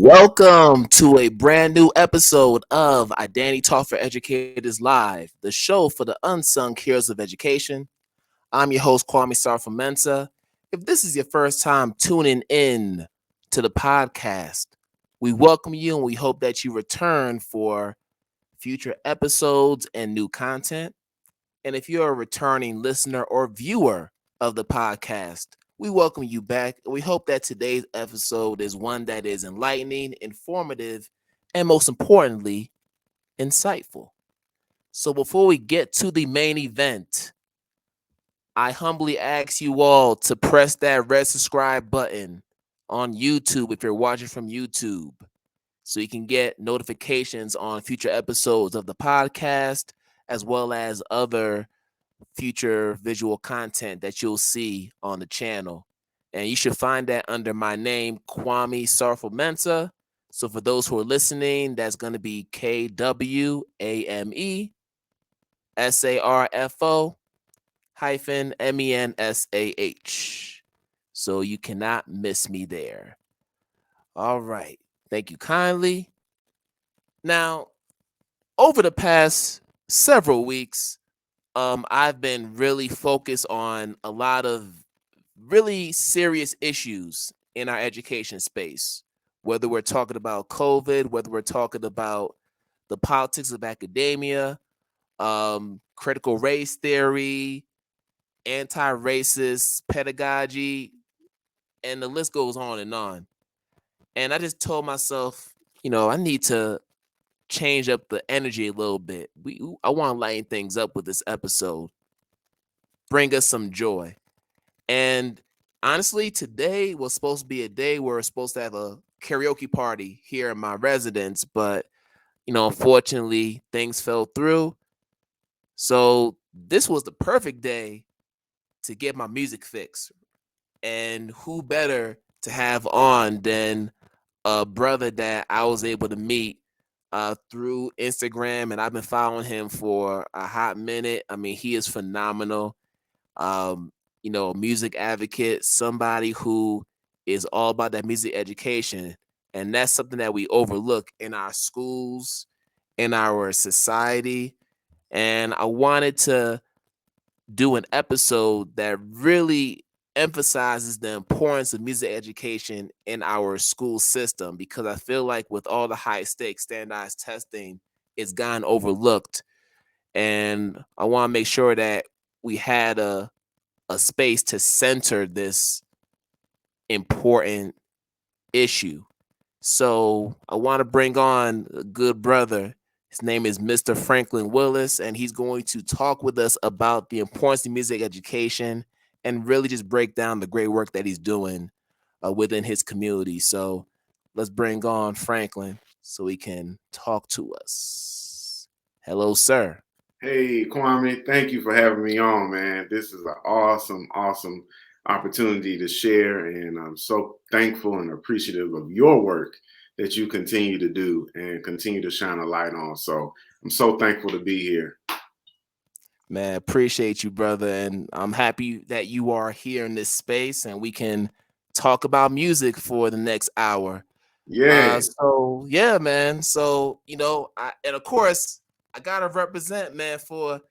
Welcome to a brand new episode of IDTALK4ED Live, the show for the unsung heroes of education. I'm your host, Sarfo-Mensah. If this is your first time tuning in to the podcast, we welcome you and we hope that you return for future episodes and new content. And if you're a returning listener or viewer of the podcast, we welcome you back. We hope that today's episode is one that is enlightening, informative, and most importantly, insightful. So before we get to the main event, I humbly ask you all to press that red subscribe button on YouTube if you're watching from YouTube, so you can get notifications on future episodes of the podcast, as well as other future visual content that you'll see on the channel. And you should find that under my name, Sarfo-Mensah. So for those who are listening, that's going to be KWAME_MENSAH. So you cannot miss me there. All right. Thank you kindly. Now, over the past several weeks, I've been really focused on a lot of really serious issues in our education space, whether we're talking about COVID, whether we're talking about the politics of academia, critical race theory, anti-racist pedagogy, and the list goes on and on. And I just told myself, I need to change up the energy a little bit. I want to lighten things up with this episode, bring us some joy. And honestly, today was supposed to be a day where we're supposed to have a karaoke party here in my residence, but unfortunately things fell through. So this was the perfect day to get my music fix. And who better to have on than a brother that I was able to meet through Instagram, and I've been following him for a hot minute. I mean, he is phenomenal. Music advocate, somebody who is all about that music education. And that's something that we overlook in our schools, in our society. And I wanted to do an episode that really emphasizes the importance of music education in our school system, because I feel like with all the high stakes standardized testing, it's gone overlooked. And I want to make sure that we had a space to center this important issue. So I want to bring on a good brother. His name is Mr. Franklin Willis, and he's going to talk with us about the importance of music education and really just break down the great work that he's doing within his community. So let's bring on Franklin so he can talk to us. Hello, sir. Hey, Kwame, thank you for having me on, man. This is an awesome opportunity to share, and I'm so thankful and appreciative of your work that you continue to do and continue to shine a light on. So I'm so thankful to be here. Man, appreciate you, brother. And I'm happy that you are here in this space and we can talk about music for the next hour. Yeah. Yeah, man. So, and of course, I gotta represent, man, brother.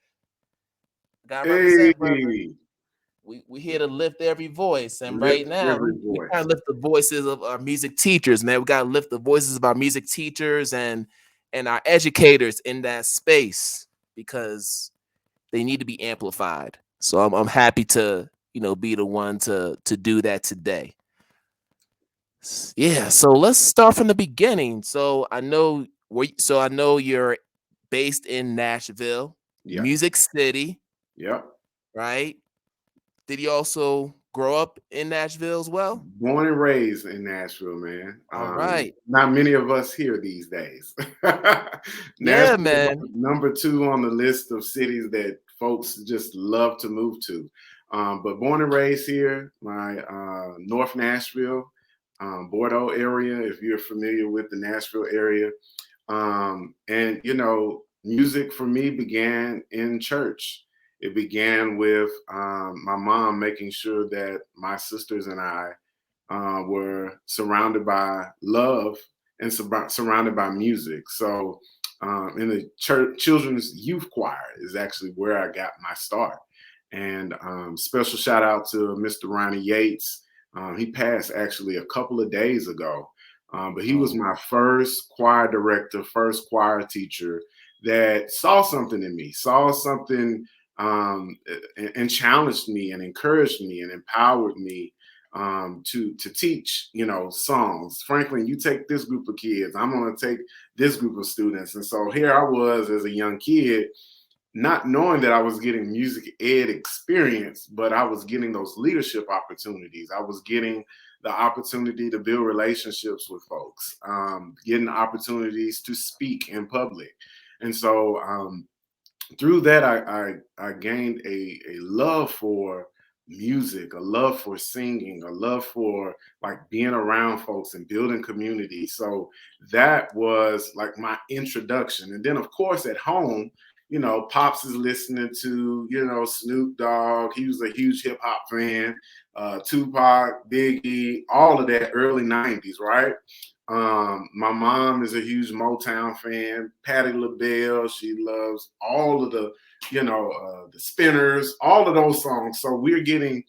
We here to lift every voice. And right now, we gotta lift the voices of our music teachers, man. We gotta lift the voices of our music teachers and our educators in that space, because they need to be amplified. So I'm happy to, be the one to do that today. Yeah, so let's start from the beginning. So I know you're based in Nashville, Music City. Yep. Right? Did you also grow up in Nashville as well? Born and raised in Nashville, man. All right. Not many of us here these days. Yeah, man. Number 2 on the list of cities that folks just love to move to. But born and raised here, my North Nashville, Bordeaux area, if you're familiar with the Nashville area. And, music for me began in church. It began with my mom making sure that my sisters and I were surrounded by love and surrounded by music. So in the children's youth choir is actually where I got my start. And special shout out to Mr. Ronnie Yates. He passed actually a couple of days ago. But he was my first choir director, first choir teacher that saw something in me, saw something and challenged me and encouraged me and empowered me to teach, songs. Franklin, you take this group of kids, I'm going to take this group of students. And so here I was as a young kid, not knowing that I was getting music ed experience, but I was getting those leadership opportunities. I was getting the opportunity to build relationships with folks, getting opportunities to speak in public. And so through that, I gained a love for music, a love for singing, a love for like being around folks and building community. So that was like my introduction. And then of course at home, Pops is listening to, Snoop Dogg. He was a huge hip hop fan, Tupac, Biggie, all of that early 90s, right? My mom is a huge Motown fan, Patti LaBelle. She loves all of the, the Spinners, all of those songs. So we're getting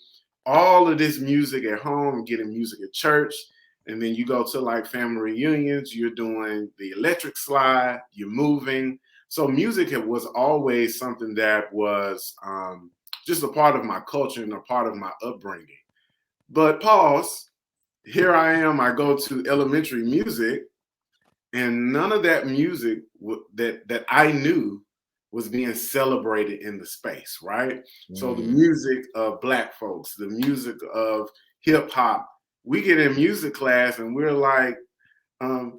all of this music at home, getting music at church. And then you go to like family reunions, you're doing the electric slide, you're moving. So music was always something that was just a part of my culture and a part of my upbringing. But pause, here I am, I go to elementary music, and none of that music that I knew was being celebrated in the space, right? So the music of Black folks, the music of hip hop, we get in music class and we're like,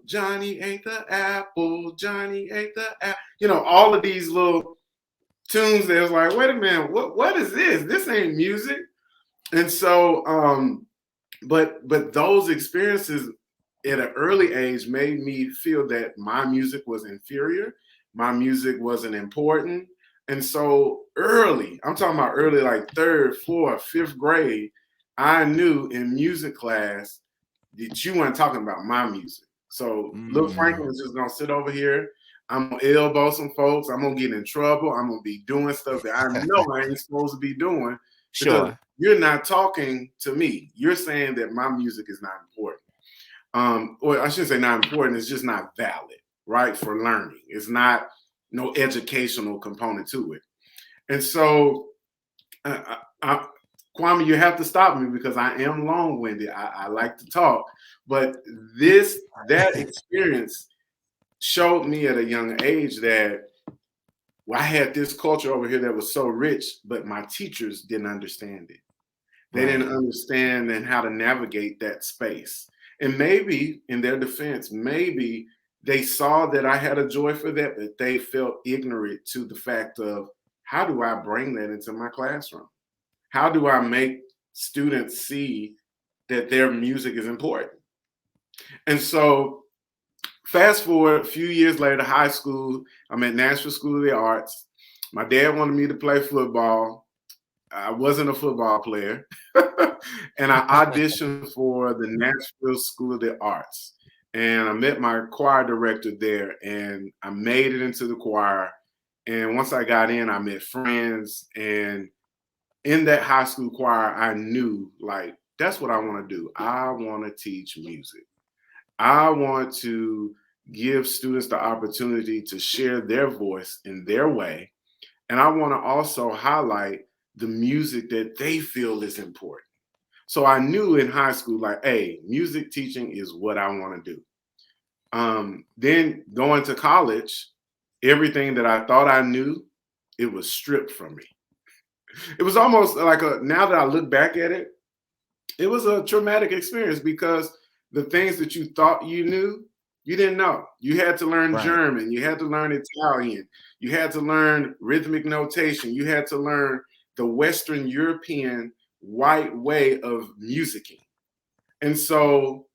Johnny ate the apple, Johnny ate the apple, all of these little tunes that was like, wait a minute, what is this? This ain't music. And so, but those experiences at an early age made me feel that my music was inferior, my music wasn't important. And so early, I'm talking about early, like 3rd, 4th, 5th grade, I knew in music class that you weren't talking about my music. So Lil Franklin was just gonna sit over here. I'm gonna elbow some folks. I'm gonna get in trouble. I'm gonna be doing stuff that I know I ain't supposed to be doing. Because you're not talking to me. You're saying that my music is not important. Or I shouldn't say not important. It's just not valid, right? For learning. It's not no educational component to it. And so Kwame, you have to stop me because I am long-winded. I like to talk, but that experience showed me at a young age that I had this culture over here that was so rich, but my teachers didn't understand it. They didn't understand and how to navigate that space. And maybe in their defense, maybe they saw that I had a joy for that, but they felt ignorant to the fact of how do I bring that into my classroom? How do I make students see that their music is important? And so fast forward a few years later, high school, I'm at Nashville School of the Arts. My dad wanted me to play football. I wasn't a football player. And I auditioned for the Nashville School of the Arts. And I met my choir director there, and I made it into the choir. And once I got in, I met friends. And in that high school choir, I knew, like, that's what I want to do. I want to teach music. I want to give students the opportunity to share their voice in their way. And I want to also highlight the music that they feel is important. So I knew in high school, like, hey, music teaching is what I want to do. Then going to college, everything that I thought I knew, it was stripped from me. It was almost like now that I look back at it, it was a traumatic experience because the things that you thought you knew, you didn't know. You had to learn German. You had to learn Italian. You had to learn rhythmic notation. You had to learn the Western European white way of musicking. And so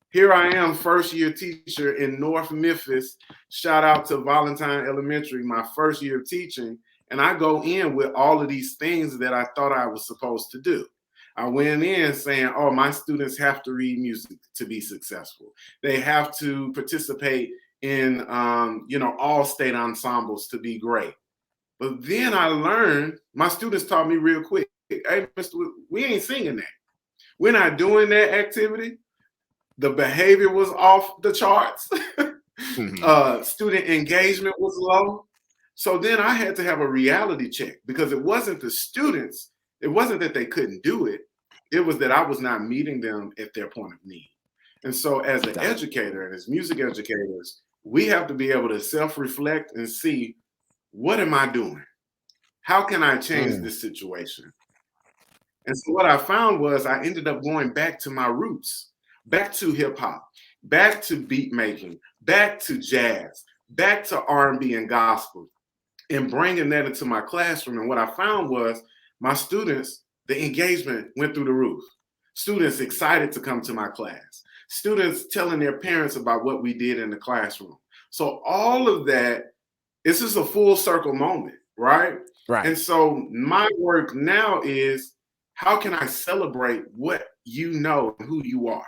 here I am, first year teacher in North Memphis. Shout out to Valentine Elementary, my first year of teaching. And I go in with all of these things that I thought I was supposed to do. I went in saying, oh, my students have to read music to be successful. They have to participate in, all state ensembles to be great. But then I learned, my students taught me real quick, hey, we ain't singing that. We're not doing that activity. The behavior was off the charts. Student engagement was low. So then I had to have a reality check, because it wasn't the students. It wasn't that they couldn't do it. It was that I was not meeting them at their point of need. And so as an educator and as music educators, we have to be able to self-reflect and see, what am I doing? How can I change this situation? And so what I found was I ended up going back to my roots, back to hip hop, back to beat making, back to jazz, back to R&B and gospel, and bringing that into my classroom. And what I found was my students, the engagement went through the roof. Students excited to come to my class. Students telling their parents about what we did in the classroom. So all of that, this is a full circle moment, right? Right. And so my work now is, how can I celebrate what you know, who you are,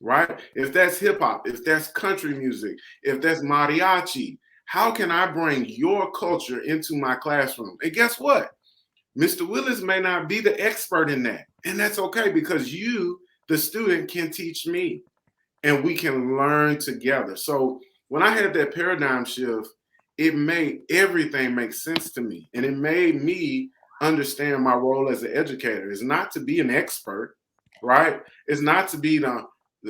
right? If that's hip hop, if that's country music, if that's mariachi, how can I bring your culture into my classroom? And guess what? Mr. Willis may not be the expert in that. And that's okay, because you, the student, can teach me and we can learn together. So when I had that paradigm shift, it made everything make sense to me. And it made me understand my role as an educator is not to be an expert, right? It's not to be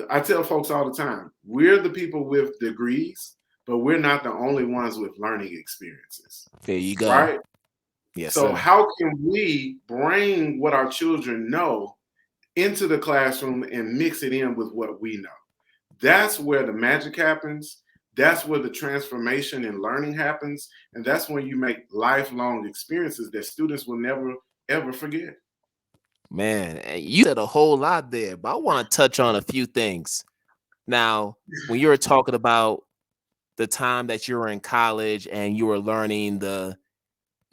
I tell folks all the time, we're the people with degrees, but we're not the only ones with learning experiences. There you go. Right? Yes, so sir. How can we bring what our children know into the classroom and mix it in with what we know? That's where the magic happens. That's where the transformation and learning happens. And that's when you make lifelong experiences that students will never, ever forget. Man, you said a whole lot there, but I want to touch on a few things. Now, when you were talking about the time that you were in college and you were learning the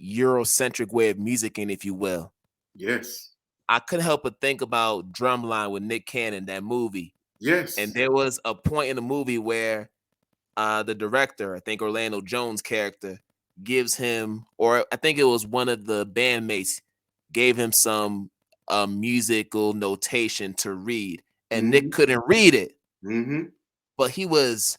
Eurocentric way of musicking, if you will. Yes. I couldn't help but think about Drumline with Nick Cannon, that movie. Yes. And there was a point in the movie where the director, I think Orlando Jones' character, gives him, or I think it was one of the bandmates, gave him some musical notation to read. And Nick couldn't read it. But he was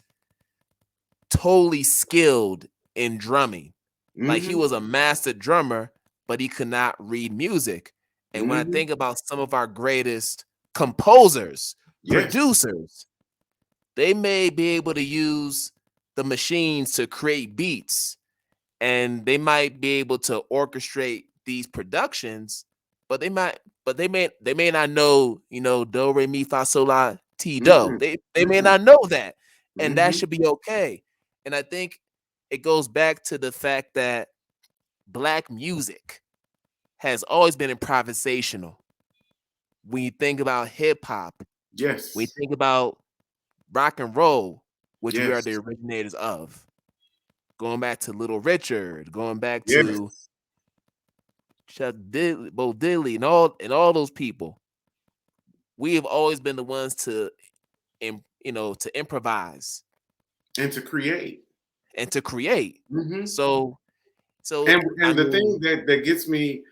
totally skilled in drumming. Like he was a master drummer, but he could not read music. And when I think about some of our greatest composers, producers, they may be able to use the machines to create beats, and they might be able to orchestrate these productions, but they may not know, do, re, mi, fa, sol, la, ti, do. They may not know that. And that should be okay. And I think it goes back to the fact that Black music has always been improvisational. When you think about hip hop, yes, when you think about rock and roll, which we are the originators of, going back to Little Richard, going back to Chuck Diddley, Bo Diddley, and all those people, we have always been the ones to improvise and to create. So the thing that gets me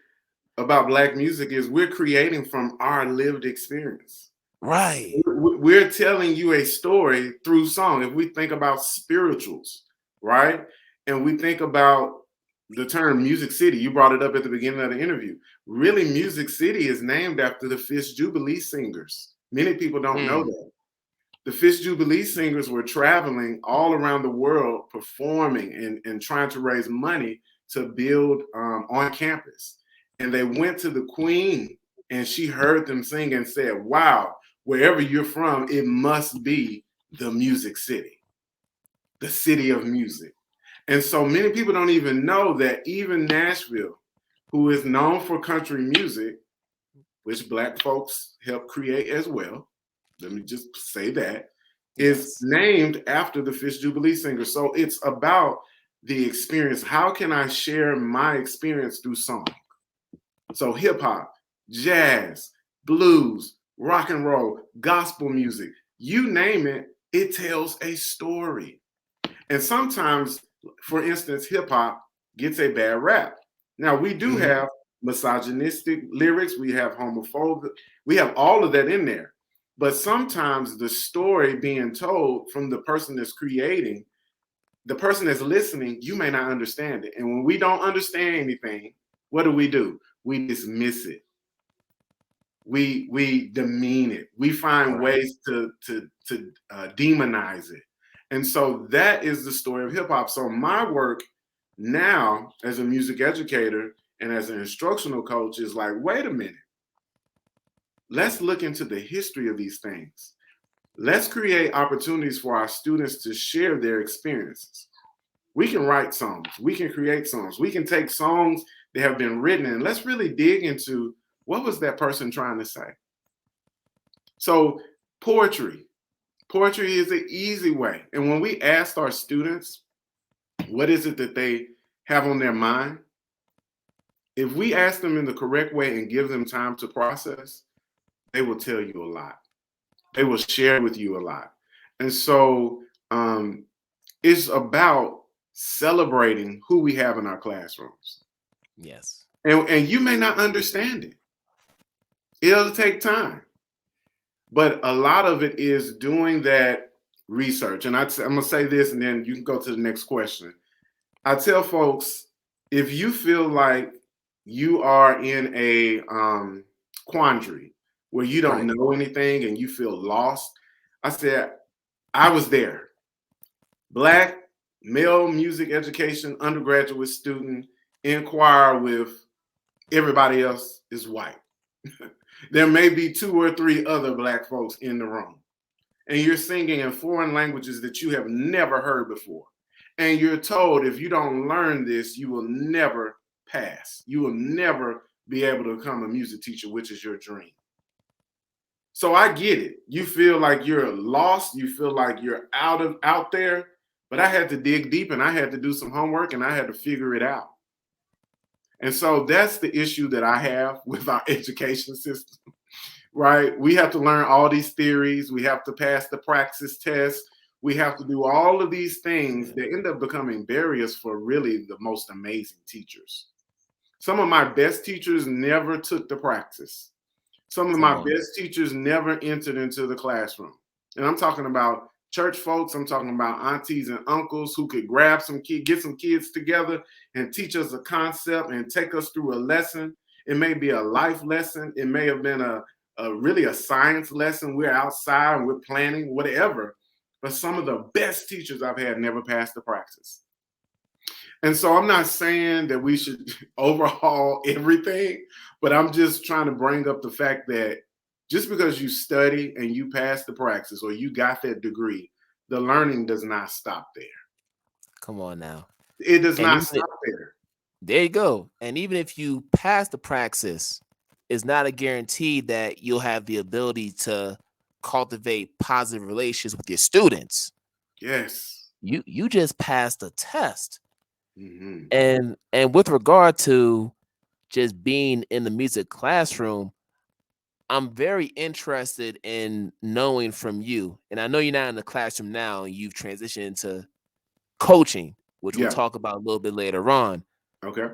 about Black music is we're creating from our lived experience. Right. We're telling you a story through song. If we think about spirituals, right? And we think about the term Music City, you brought it up at the beginning of the interview. Really, Music City is named after the Fish Jubilee Singers. Many people don't know that. The Fish Jubilee Singers were traveling all around the world performing and trying to raise money to build on campus. And they went to the Queen and she heard them sing and said, wow, wherever you're from, it must be the Music City, the city of music. And so many people don't even know that even Nashville, who is known for country music, which Black folks help create as well, let me just say that, is named after the Fish Jubilee Singers. So it's about the experience. How can I share my experience through song? So hip hop, jazz, blues, rock and roll, gospel music, you name it, it tells a story. And sometimes, for instance, hip hop gets a bad rap. Now, we do have misogynistic lyrics, we have homophobic, we have all of that in there. But sometimes the story being told from the person that's creating, the person that's listening, you may not understand it. And when we don't understand anything, what do? We dismiss it. We demean it. We find ways to demonize it. And so that is the story of hip hop. So my work now as a music educator and as an instructional coach is like, wait a minute. Let's look into the history of these things. Let's create opportunities for our students to share their experiences. We can write songs. We can create songs. We can take songs that have been written and let's really dig into what was that person trying to say. So poetry is an easy way. And when we asked our students, what is it that they have on their mind? If we ask them in the correct way and give them time to process, they will tell you a lot. They will share with you a lot. And so it's about celebrating who we have in our classrooms. Yes. And you may not understand it. It'll take time. But a lot of it is doing that research. And I'm going to say this, and then you can go to the next question. I tell folks, if you feel like you are in a quandary where you don't know anything and you feel lost, I said, I was there. Black, male music education, undergraduate student, in choir with everybody else is white. There may be 2 or 3 other Black folks in the room. And you're singing in foreign languages that you have never heard before. And you're told if you don't learn this, you will never pass. You will never be able to become a music teacher, which is your dream. So I get it. You feel like you're lost. You feel like you're out there. But I had to dig deep and I had to do some homework and I had to figure it out. And so that's the issue that I have with our education system, right? We have to learn all these theories. We have to pass the praxis test. We have to do all of these things that end up becoming barriers for really the most amazing teachers. Some of my best teachers never took the practice. Some of my best teachers never entered into the classroom. And I'm talking about church folks. I'm talking about aunties and uncles who could grab some kids, get some kids together and teach us a concept and take us through a lesson. It may be a life lesson. It may have been really a science lesson. We're outside, we're planning, whatever. But some of the best teachers I've had never passed the praxis. And so I'm not saying that we should overhaul everything, but I'm just trying to bring up the fact that just because you study and you pass the praxis or you got that degree, the learning does not stop there. Come on now. It does not stop there. There you go. And even if you pass the praxis, it's not a guarantee that you'll have the ability to cultivate positive relations with your students. Yes. You just passed a test. Mm-hmm. And with regard to just being in the music classroom, I'm very interested in knowing from you, and I know you're not in the classroom now, and you've transitioned into coaching, which we'll talk about a little bit later on. Okay.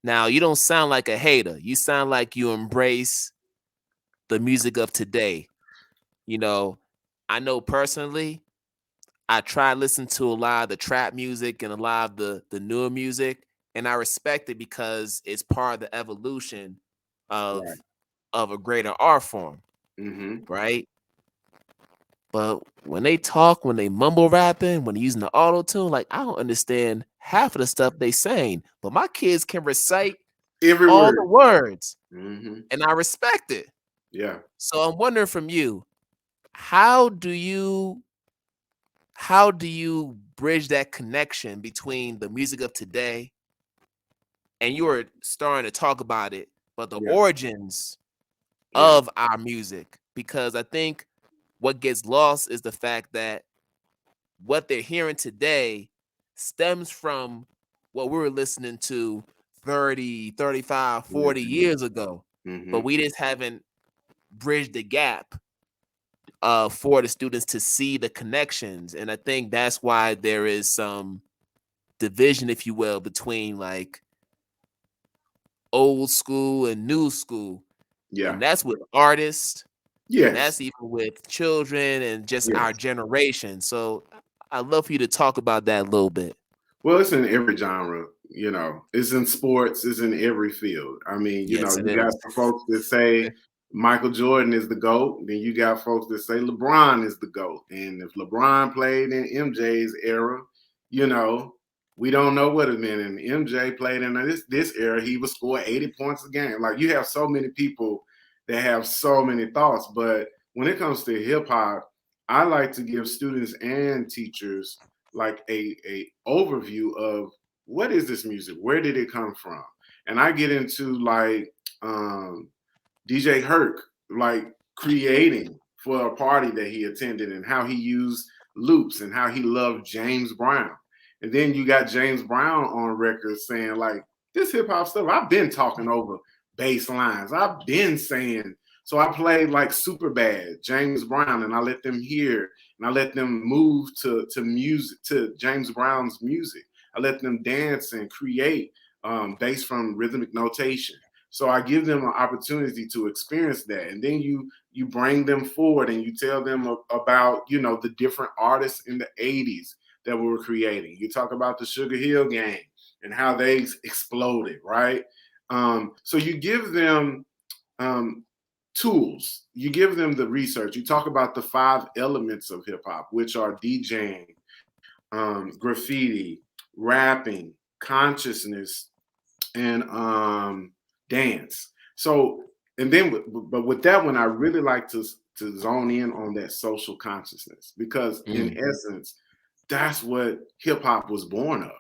Now, you don't sound like a hater. You sound like you embrace the music of today. You know, I know personally, I try to listen to a lot of the trap music and a lot of the newer music, and I respect it because it's part of the evolution of a greater art form, right? But when they talk, when they mumble rapping, when they're using the auto tune, like I don't understand half of the stuff they saying. But my kids can recite all the words, and I respect it. Yeah. So I'm wondering from you, how do you bridge that connection between the music of today, and you are starting to talk about it, but the origins of our music? Because I think what gets lost is the fact that what they're hearing today stems from what we were listening to 30, 35, 40 years ago. But we just haven't bridge the gap for the students to see the connections. And I think that's why there is some division, if you will, between like old school and new school. Yeah. And that's with artists, and Yes. that's even with children and just our Yes. generation. So I'd love for you to talk about that a little bit. Well, it's in every genre, you know. It's in sports, it's in every field. I mean, you know, Yes, it you got is. the folks that say Michael Jordan is the GOAT, then you got folks that say LeBron is the GOAT. And if LeBron played in MJ's era, you know, we don't know what it meant. And MJ played in this era, he would score 80 points a game. Like, you have so many people that have so many thoughts. But when it comes to hip hop, I like to give students and teachers like a overview of what is this music, where did it come from, and I get into like DJ Herc, like creating for a party that he attended and how he used loops and how he loved James Brown. And then you got James Brown on record saying like, this hip hop stuff, I've been talking over bass lines, I've been saying. So I played like Super Bad, James Brown, and I let them hear and I let them move to music, to James Brown's music. I let them dance and create based from rhythmic notation. So I give them an opportunity to experience that, and then you bring them forward and you tell them about, you know, the different artists in the '80s that we were creating. You talk about the Sugar Hill Gang and how they exploded, right? So you give them tools, you give them the research. You talk about the 5 elements of hip hop, which are DJing, graffiti, rapping, consciousness, and dance. So, and then, but with that one, I really like to zone in on that social consciousness, because in essence, that's what hip hop was born of.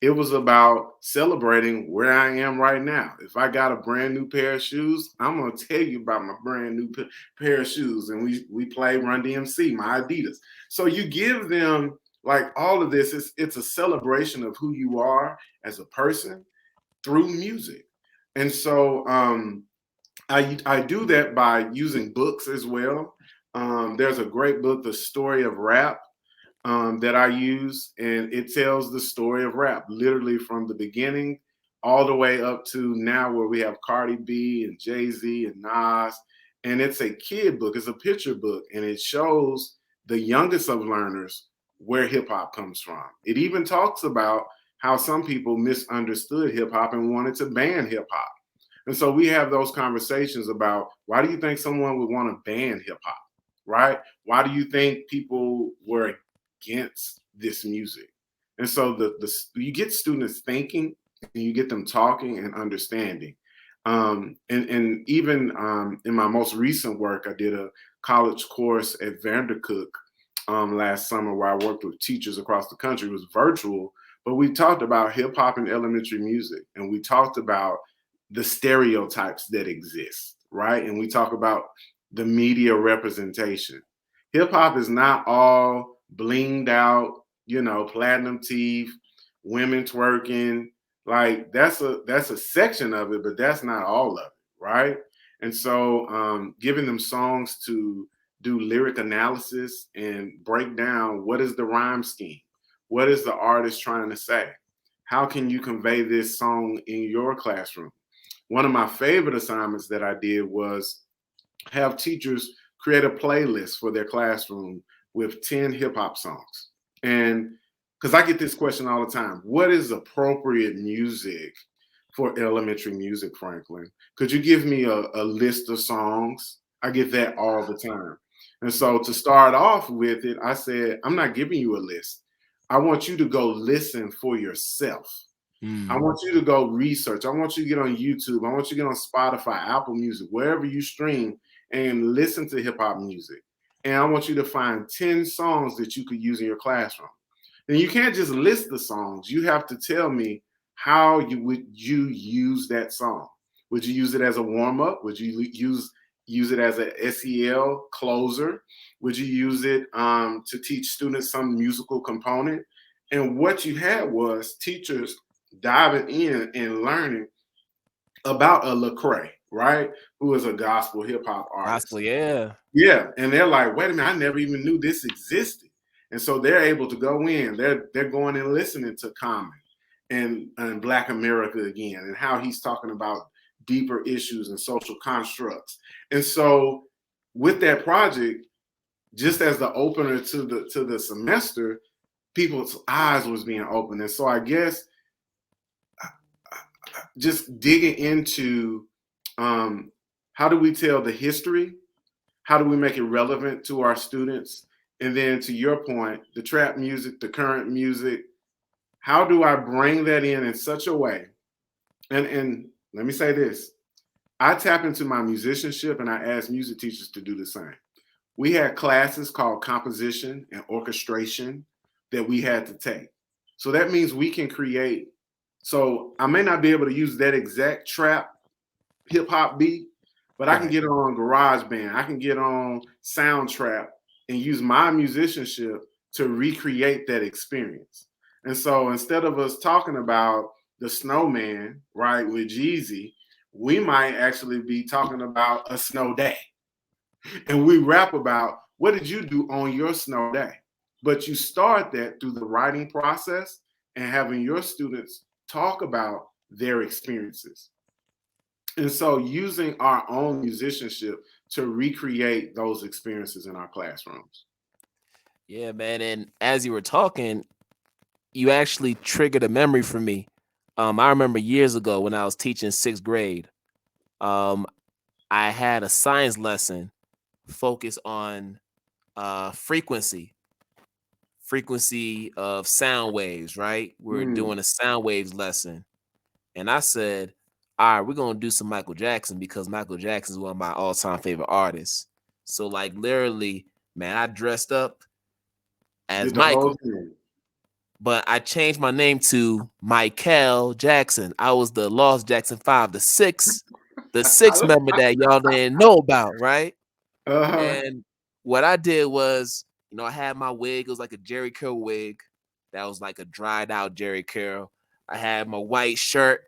It was about celebrating where I am right now. If I got a brand new pair of shoes, I'm gonna tell you about my brand new pair of shoes. And we play Run DMC, my Adidas. So you give them like all of this. It's a celebration of who you are as a person through music. And so I do that by using books as well. There's a great book, The Story of Rap, that I use, and it tells the story of rap, literally from the beginning all the way up to now, where we have Cardi B and Jay-Z and Nas. And it's a kid book, it's a picture book, and it shows the youngest of learners where hip hop comes from. It even talks about how some people misunderstood hip hop and wanted to ban hip hop. And so we have those conversations about, why do you think someone would want to ban hip hop, right? Why do you think people were against this music? And so you get students thinking and you get them talking and understanding. And even in my most recent work, I did a college course at Vandercook last summer, where I worked with teachers across the country. It was virtual, but we talked about hip hop and elementary music, and we talked about the stereotypes that exist, right? And we talk about the media representation. Hip hop is not all blinged out, you know, platinum teeth, women twerking. Like that's a section of it, but that's not all of it, right? And so giving them songs to do lyric analysis and break down, what is the rhyme scheme? What is the artist trying to say? How can you convey this song in your classroom? One of my favorite assignments that I did was have teachers create a playlist for their classroom with 10 hip hop songs. And because I get this question all the time, what is appropriate music for elementary music, Franklin? Could you give me a list of songs? I get that all the time. And so to start off with it, I said, I'm not giving you a list. I want you to go listen for yourself. I want you to go research. I want you to get on YouTube. I want you to get on Spotify, Apple Music, wherever you stream, and listen to hip hop music. And I want you to find 10 songs that you could use in your classroom. And you can't just list the songs. You have to tell me how you use that song. Would you use it as a warm up? Would you use it as a SEL closer? Would you use it to teach students some musical component? And what you had was teachers diving in and learning about a Lecrae, right? Who is a gospel hip hop Gospel, artist. yeah. Yeah, and they're like, wait a minute, I never even knew this existed. And so they're able to go in. They're going and listening to Common and Black America again, and how he's talking about deeper issues and social constructs. And so with that project, just as the opener to the semester, people's eyes was being opened. And so I guess just digging into how do we tell the history? How do we make it relevant to our students? And then to your point, the trap music, the current music, how do I bring that in such a way? And let me say this, I tap into my musicianship and I ask music teachers to do the same. We had classes called composition and orchestration that we had to take. So that means we can create. So I may not be able to use that exact trap hip hop beat, but I can get on GarageBand, I can get on Soundtrap and use my musicianship to recreate that experience. And so instead of us talking about the snowman, right, with Jeezy, we might actually be talking about a snow day. And we rap about what did you do on your snow day? But you start that through the writing process and having your students talk about their experiences. And so using our own musicianship to recreate those experiences in our classrooms. Yeah, man. And as you were talking, you actually triggered a memory for me. I remember years ago when I was teaching 6th grade, I had a science lesson focused on frequency of sound waves, right? We're doing a sound waves lesson. And I said, all right, we're going to do some Michael Jackson because Michael Jackson is one of my all-time favorite artists. So like literally, man, I dressed up as Did the whole Michael, thing. but I changed my name to Michael Jackson. I was the Lost Jackson 5, the sixth member that y'all didn't know about, right? Uh-huh. And what I did was, I had my wig. It was like a Jerry Curl wig. That was like a dried out Jerry Curl. I had my white shirt,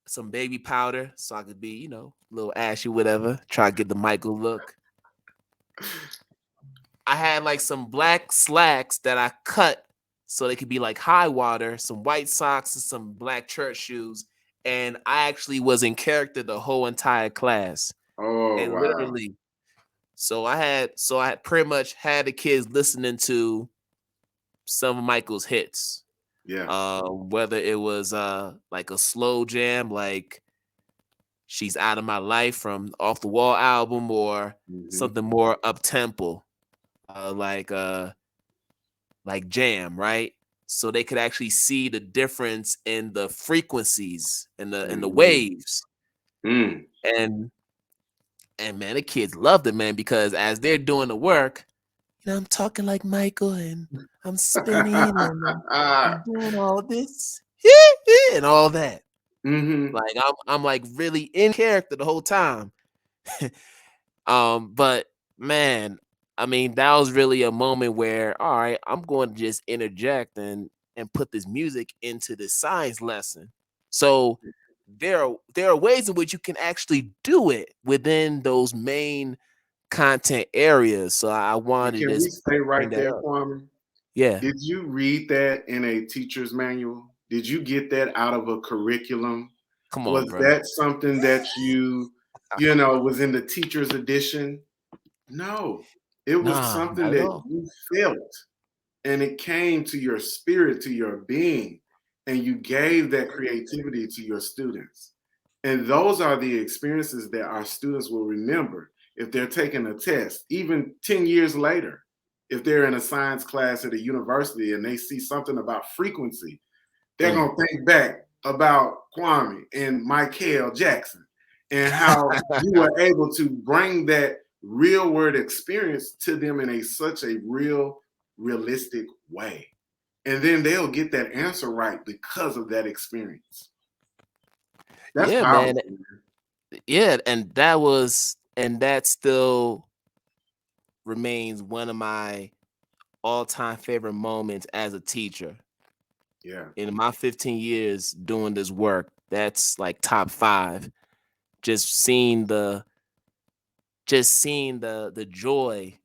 some baby powder, so I could be, a little ashy, whatever. Try to get the Michael look. I had like some black slacks that I cut so they could be like high water, some white socks and some black church shoes. And I actually was in character the whole entire class. Oh, And wow. literally, so I had pretty much had the kids listening to some of Michael's hits. Yeah. Whether it was like a slow jam, like She's Out of My Life from Off the Wall album, or something more up tempo, like Jam, right? So they could actually see the difference in the frequencies and the waves. And man, the kids loved it, man, because as they're doing the work, I'm talking like Michael and I'm spinning and I'm doing all this and all that. Like I'm like really in character the whole time. But man, I mean, that was really a moment where, all right, I'm going to just interject and put this music into the science lesson. So there are ways in which you can actually do it within those main content areas. So I wanted Can to we stay bring right that there, up. Kwame? Yeah. Did you read that in a teacher's manual? Did you get that out of a curriculum? Come on, Was bro. that something that was in the teacher's edition? No, it was Nah, something not at that all. you felt and it came to your spirit, to your being, and you gave that creativity to your students. And those are the experiences that our students will remember if they're taking a test, even 10 years later. If they're in a science class at a university and they see something about frequency, they're going to think back about Kwame and Michael Jackson and how you were able to bring that real world experience to them in such a realistic way. And then they'll get that answer right because of that experience. That's Yeah, powerful. man. Yeah, and that still remains one of my all-time favorite moments as a teacher. Yeah. In my 15 years doing this work, that's like top 5. just seeing the joy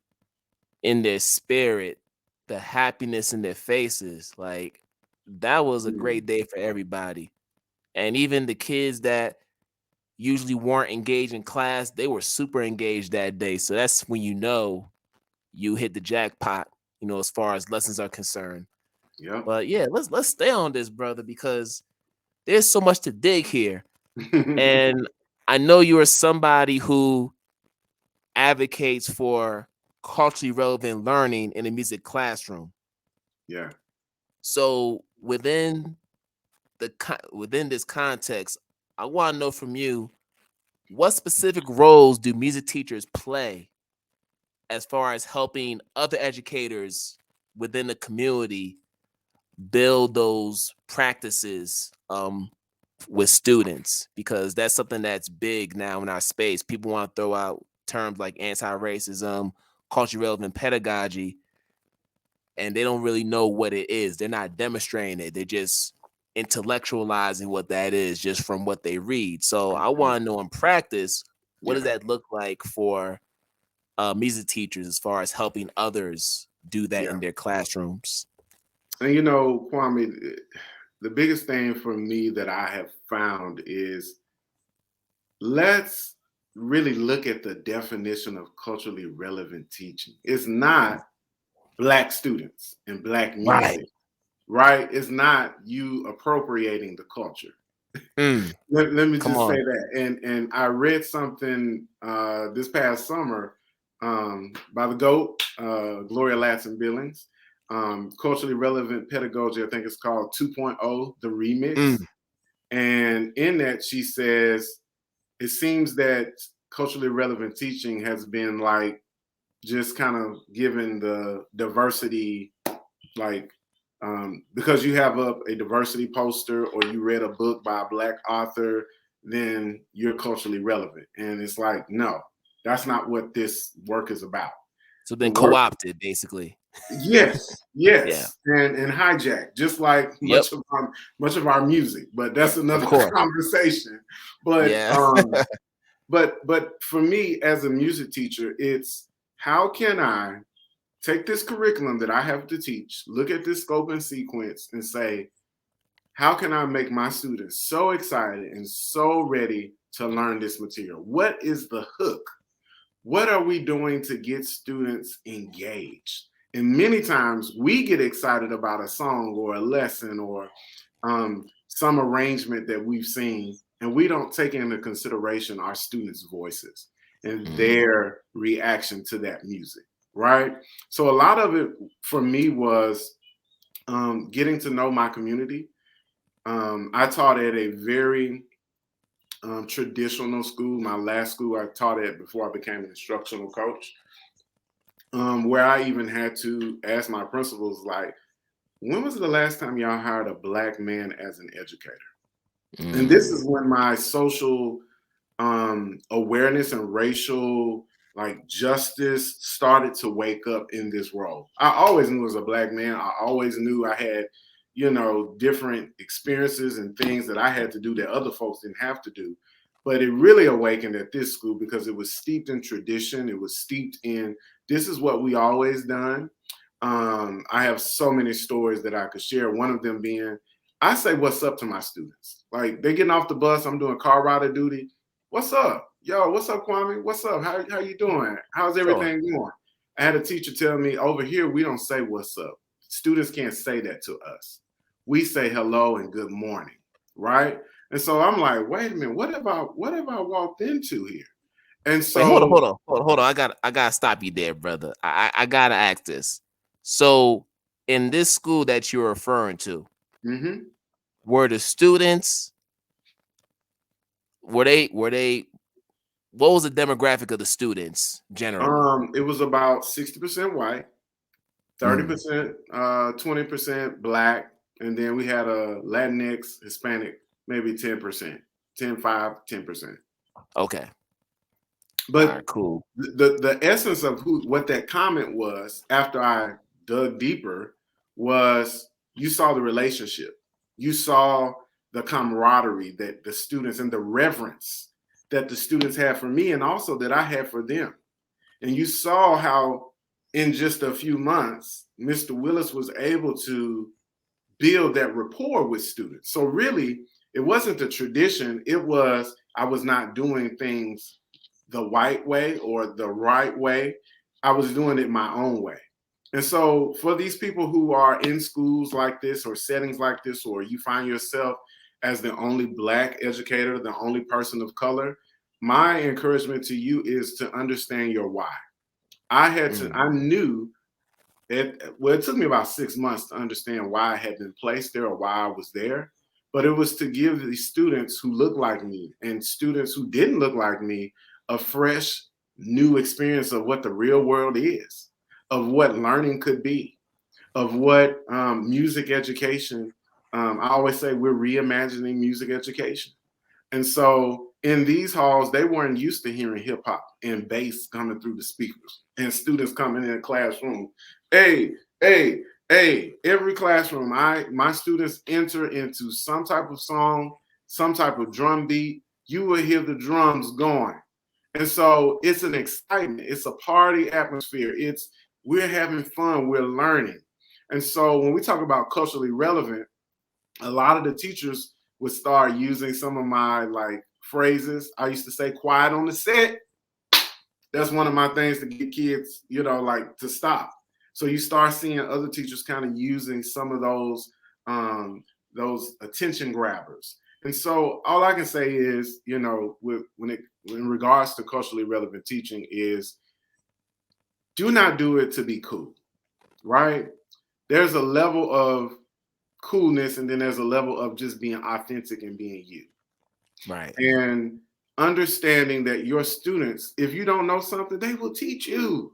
in their spirit, the happiness in their faces. Like, that was a great day for everybody. And even the kids that usually weren't engaged in class, they were super engaged that day. So that's when you hit the jackpot, as far as lessons are concerned. Yeah. But yeah, let's stay on this, brother, because there's so much to dig here. And I know you are somebody who advocates for culturally relevant learning in a music classroom. Yeah. So within this context, I want to know from you, what specific roles do music teachers play as far as helping other educators within the community build those practices with students? Because that's something that's big now in our space. People want to throw out terms like anti-racism, culturally relevant pedagogy, and they don't really know what it is. They're not demonstrating it. They're just intellectualizing what that is just from what they read. So I want to know, in practice, what does that look like for music teachers as far as helping others do that in their classrooms? And Kwame, the biggest thing for me that I have found is, let's really look at the definition of culturally relevant teaching. It's not Black students and Black music, right? It's not you appropriating the culture. Let me just say that. And I read something this past summer by the GOAT, Gloria Ladson Billings, culturally relevant pedagogy. I think it's called 2.0, the remix. And in that, she says, it seems that culturally relevant teaching has been like just kind of given the diversity, like because you have up a diversity poster or you read a book by a Black author, then you're culturally relevant. And it's like, no, that's not what this work is about. So been co-opted, basically. Yes, yes, yeah. and hijacked, just like much of our music. But that's another conversation. But but for me as a music teacher, it's how can I take this curriculum that I have to teach, look at this scope and sequence, and say, how can I make my students so excited and so ready to learn this material? What is the hook? What are we doing to get students engaged? And many times we get excited about a song or a lesson or some arrangement that we've seen, and we don't take into consideration our students' voices and their reaction to that music, right? So a lot of it for me was getting to know my community. I taught at a very traditional school. My last school I taught at before I became an instructional coach, where I even had to ask my principals, like, when was the last time y'all hired a Black man as an educator? And this is when my social awareness and racial justice started to wake up in this role. I always knew as a Black man, I always knew I had, different experiences and things that I had to do that other folks didn't have to do. But it really awakened at this school because it was steeped in tradition. It was steeped in, this is what we always done. I have so many stories that I could share. One of them being, I say what's up to my students. Like, they getting off the bus, I'm doing car rider duty. What's up? Yo, what's up, Kwame? What's up? How you doing? How's everything going? I had a teacher tell me, over here, we don't say what's up. Students can't say that to us. We say hello and good morning, right? And so I'm like, wait a minute, what have I walked into here? And so wait, hold on. I gotta stop you there, brother. I gotta ask this. So in this school that you're referring to, were the students, were they what was the demographic of the students generally? It was about 60% white, 30%, 20% Black, and then we had a Latinx, Hispanic, maybe 10%, 10%. Okay. But right, cool. The essence of what that comment was, after I dug deeper, was you saw the relationship. You saw the camaraderie that the students and the reverence that the students had for me and also that I had for them. And you saw how in just a few months, Mr. Willis was able to build that rapport with students. So really, it wasn't the tradition. It was, I was not doing things the white way or the right way. I was doing it my own way. And so for these people who are in schools like this or settings like this, or you find yourself as the only Black educator, the only person of color, my encouragement to you is to understand your why. I knew it took me about 6 months to understand why I had been placed there or why I was there. But it was to give these students who look like me and students who didn't look like me a fresh, new experience of what the real world is, of what learning could be, of what music education. I always say we're reimagining music education. And so in these halls, they weren't used to hearing hip hop and bass coming through the speakers and students coming in the classroom. Hey, hey, hey, every classroom, my students enter into some type of song, some type of drum beat. You will hear the drums going. And so it's an excitement. It's a party atmosphere. We're having fun. We're learning. And so when we talk about culturally relevant, a lot of the teachers would start using some of my like phrases. I used to say quiet on the set. That's one of my things to get kids, like to stop. So you start seeing other teachers kind of using some of those attention grabbers. And so all I can say is, in regards to culturally relevant teaching is do not do it to be cool, right? There's a level of coolness and then there's a level of just being authentic and being you. Right. And understanding that your students, if you don't know something, they will teach you.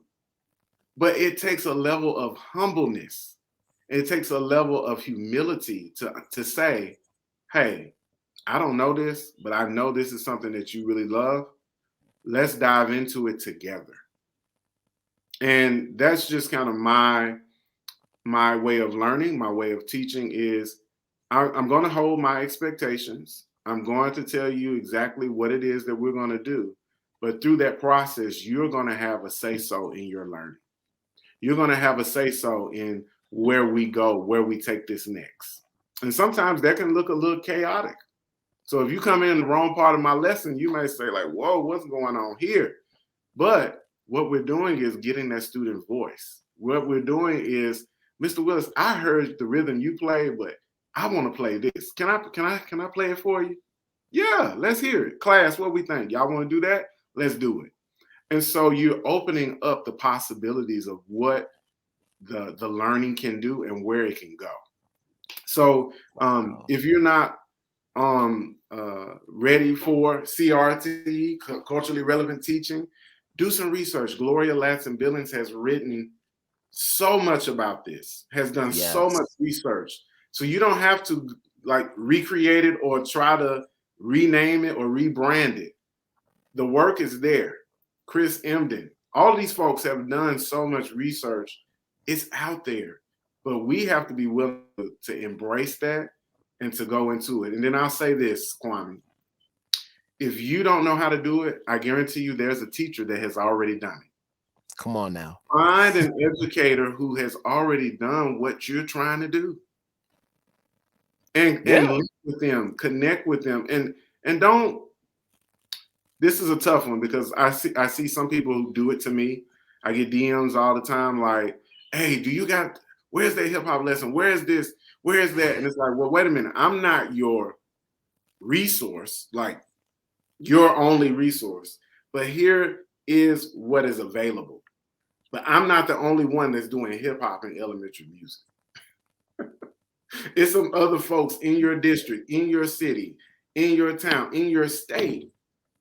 But it takes a level of humbleness. It takes a level of humility to say, hey, I don't know this, but I know this is something that you really love. Let's dive into it together. And that's just kind of my way of learning, my way of teaching is I'm going to hold my expectations. I'm going to tell you exactly what it is that we're going to do. But through that process, you're going to have a say-so in your learning. You're going to have a say-so in where we go, where we take this next. And sometimes that can look a little chaotic. So if you come in the wrong part of my lesson, you may say like, whoa, what's going on here? But what we're doing is getting that student voice. What we're doing is, Mr. Willis, I heard the rhythm you played, but I want to play this. Can I play it for you? Yeah, let's hear it. Class, what we think? Y'all want to do that? Let's do it. And so you're opening up the possibilities of what the learning can do and where it can go. So if you're not ready for CRT, culturally relevant teaching, do some research. Gloria Ladson Billings has written so much about this, has done so much research. So you don't have to like recreate it or try to rename it or rebrand it. The work is there. Chris Emden, all these folks have done so much research. It's out there, but we have to be willing to embrace that and to go into it. And then I'll say this, Kwame, if you don't know how to do it, I guarantee you there's a teacher that has already done it. Come on now. Find an educator who has already done what you're trying to do. And link with them, connect with them. And don't, this is a tough one because I see some people who do it to me. I get DMs all the time like, hey, where's that hip hop lesson? Where is this? Where is that? And it's like, well, wait a minute. I'm not your resource, like your only resource. But here is what is available. But I'm not the only one that's doing hip hop and elementary music. It's some other folks in your district, in your city, in your town, in your state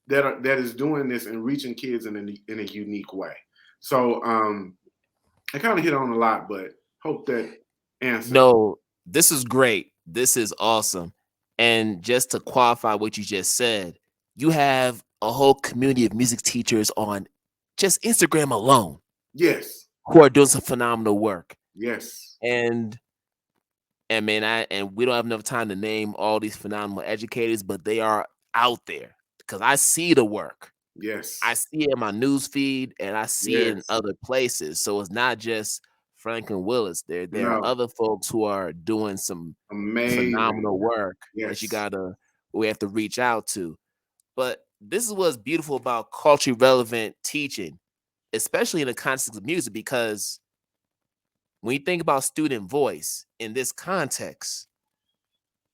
that is doing this and reaching kids in a unique way. So I kind of hit on a lot, but hope that answers. No, this is great. This is awesome. And just to qualify what you just said, you have a whole community of music teachers on just Instagram alone. Yes. Who are doing some phenomenal work. Yes. And we don't have enough time to name all these phenomenal educators, but they are out there. because I see the work. Yes. I see it in my news feed and I see it in other places. So it's not just Franklin Willis. There are other folks who are doing some phenomenal work that we have to reach out to. But this is what's beautiful about culturally relevant teaching, especially in the context of music, because when you think about student voice in this context,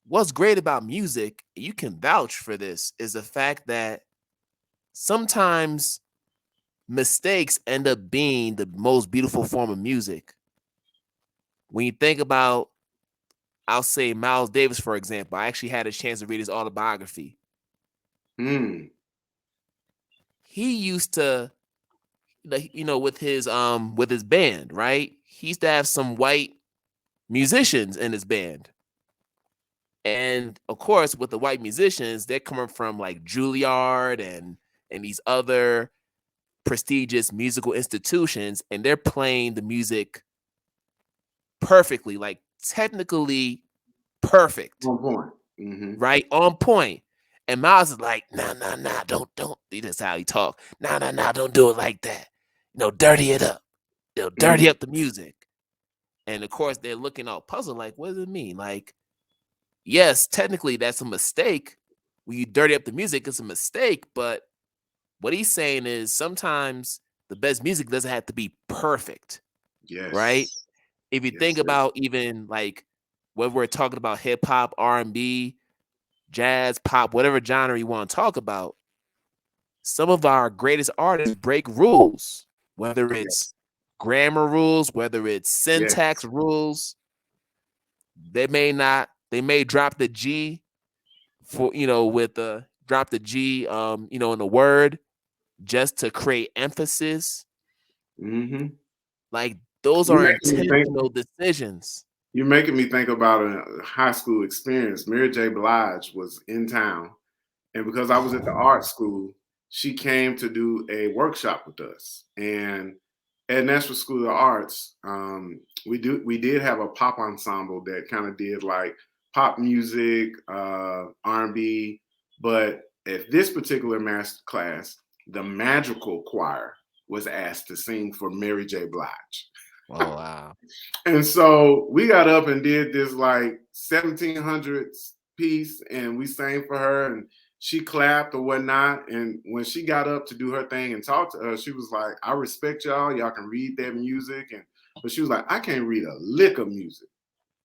what's great about music, you can vouch for this, is the fact that sometimes mistakes end up being the most beautiful form of music. When you think about, I'll say Miles Davis, for example, I actually had a chance to read his autobiography. He used to, with his band, right? He used to have some white musicians in his band. And of course, with the white musicians, they're coming from like Juilliard and these other prestigious musical institutions, and they're playing the music perfectly, like technically perfect. On point. Right? On point. And Miles is like, nah, don't. That's how he talk. Nah, don't do it like that. Dirty it up. Dirty up the music. And of course, they're looking all puzzled, like, what does it mean? Like, yes, technically that's a mistake. When you dirty up the music, it's a mistake. But what he's saying is sometimes the best music doesn't have to be perfect. Yes. Right? If you think about even like whether we're talking about hip hop, R&B, jazz, pop, whatever genre you want to talk about, some of our greatest artists break rules, whether it's grammar rules, whether it's syntax rules. They may drop the G for, drop the G, in the word just to create emphasis. Like those are intentional decisions. You're making me think about a high school experience. Mary J. Blige was in town, and because I was at the art school, she came to do a workshop with us. And at Nashville School of Arts, we did have a pop ensemble that kind of did like pop music, R&B. But at this particular master class, the Magical Choir was asked to sing for Mary J. Blige. Oh, wow. And so we got up and did this like 1700s piece, and we sang for her, and she clapped or whatnot. And when she got up to do her thing and talk to us, she was like, I respect y'all. Y'all can read that music. But she was like, I can't read a lick of music.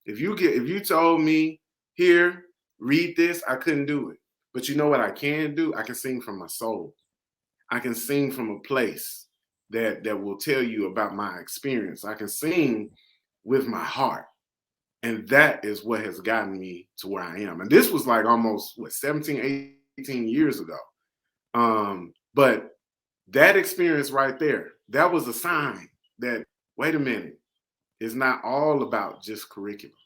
If you told me, here, read this, I couldn't do it. But you know what I can do? I can sing from my soul. I can sing from a place that will tell you about my experience. I can sing with my heart. And that is what has gotten me to where I am. And this was like almost 17, 18 years ago. But that experience right there, that was a sign that, wait a minute, it's not all about just curriculum,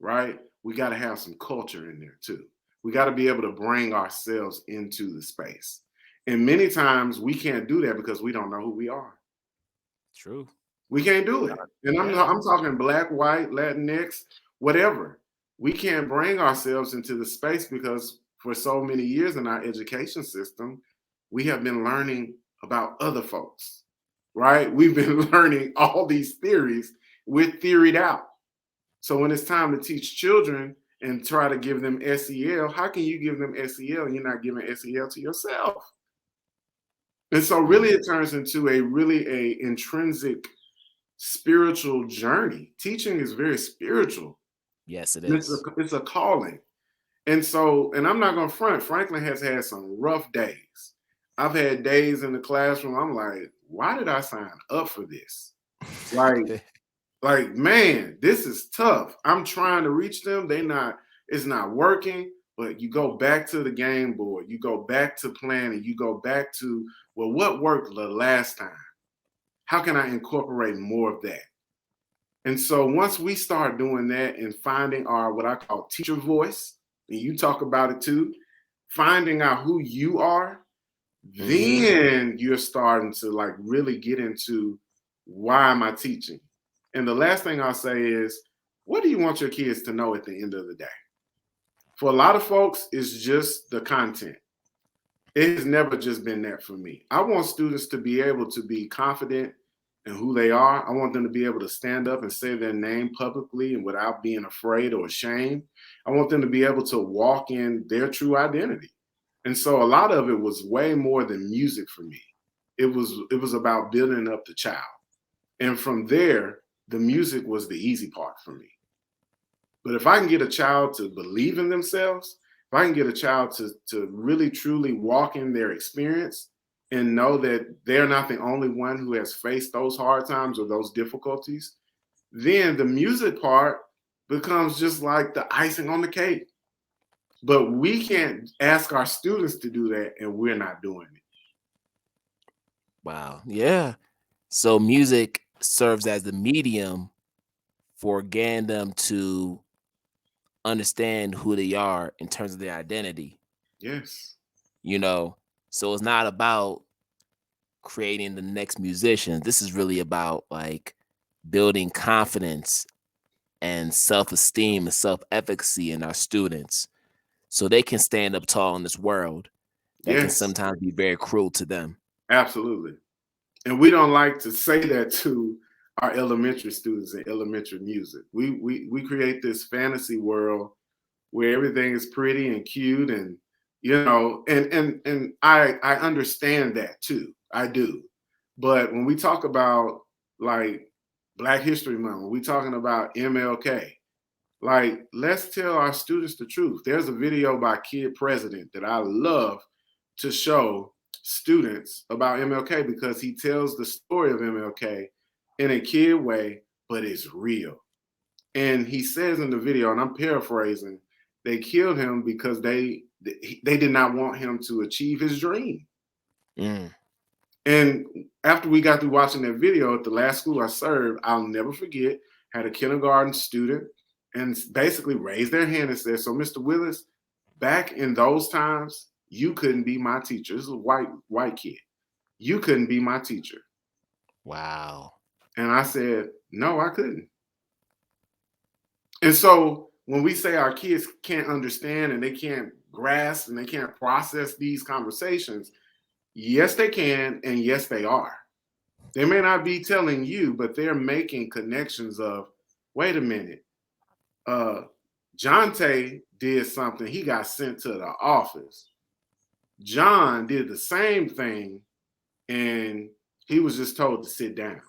right? We got to have some culture in there too. We got to be able to bring ourselves into the space. And many times we can't do that because we don't know who we are. True. We can't do it. And I'm talking Black, white, Latinx, whatever. We can't bring ourselves into the space because for so many years in our education system, we have been learning about other folks, right? We've been learning all these theories. We're theoried out. So when it's time to teach children and try to give them SEL, how can you give them SEL and you're not giving SEL to yourself? And so really it turns into a intrinsic spiritual journey. Teaching is very spiritual. Yes, it is. It's a calling. And so, and I'm not going to front, Franklin has had some rough days. I've had days in the classroom, I'm like, why did I sign up for this? Like, man, this is tough. I'm trying to reach them. It's not working. But you go back to the game board. You go back to planning. You go back to, well, what worked the last time? How can I incorporate more of that? And so once we start doing that and finding our, what I call teacher voice, and you talk about it too, finding out who you are, then you're starting to like really get into, why am I teaching? And the last thing I'll say is, what do you want your kids to know at the end of the day? For a lot of folks, it's just the content. It has never just been that for me. I want students to be able to be confident in who they are. I want them to be able to stand up and say their name publicly and without being afraid or ashamed. I want them to be able to walk in their true identity. And so a lot of it was way more than music for me. It was about building up the child. And from there, the music was the easy part for me. But if I can get a child to believe in themselves, if I can get a child to really truly walk in their experience and know that they're not the only one who has faced those hard times or those difficulties, then the music part becomes just like the icing on the cake. But we can't ask our students to do that, and we're not doing it. Wow. Yeah. So music serves as the medium for getting them to understand who they are in terms of their identity. Yes. You know, so it's not about creating the next musician. This is really about like building confidence and self-esteem and self-efficacy in our students so they can stand up tall in this world that can Yes, sometimes be very cruel to them. absolutely. And we don't like to say that to our elementary students in elementary music. We create this fantasy world where everything is pretty and cute, and and I understand that too. I do. But when we talk about like Black History Month, when we talking about MLK, like let's tell our students the truth. There's a video by Kid President that I love to show students about MLK because he tells the story of MLK in a kid way, but it's real. And he says in the video, and I'm paraphrasing, they killed him because they did not want him to achieve his dream. Mm. And after we got through watching that video at the last school I served, I'll never forget, had a kindergarten student and basically raised their hand and said, "So Mr. Willis, back in those times, you couldn't be my teacher." This is a white kid. "You couldn't be my teacher." Wow. And I said, "No, I couldn't." And so when we say our kids can't understand and they can't grasp and they can't process these conversations, yes, they can, and yes, they are. They may not be telling you, but they're making connections of, wait a minute, Jonte did something, he got sent to the office. John did the same thing, and he was just told to sit down.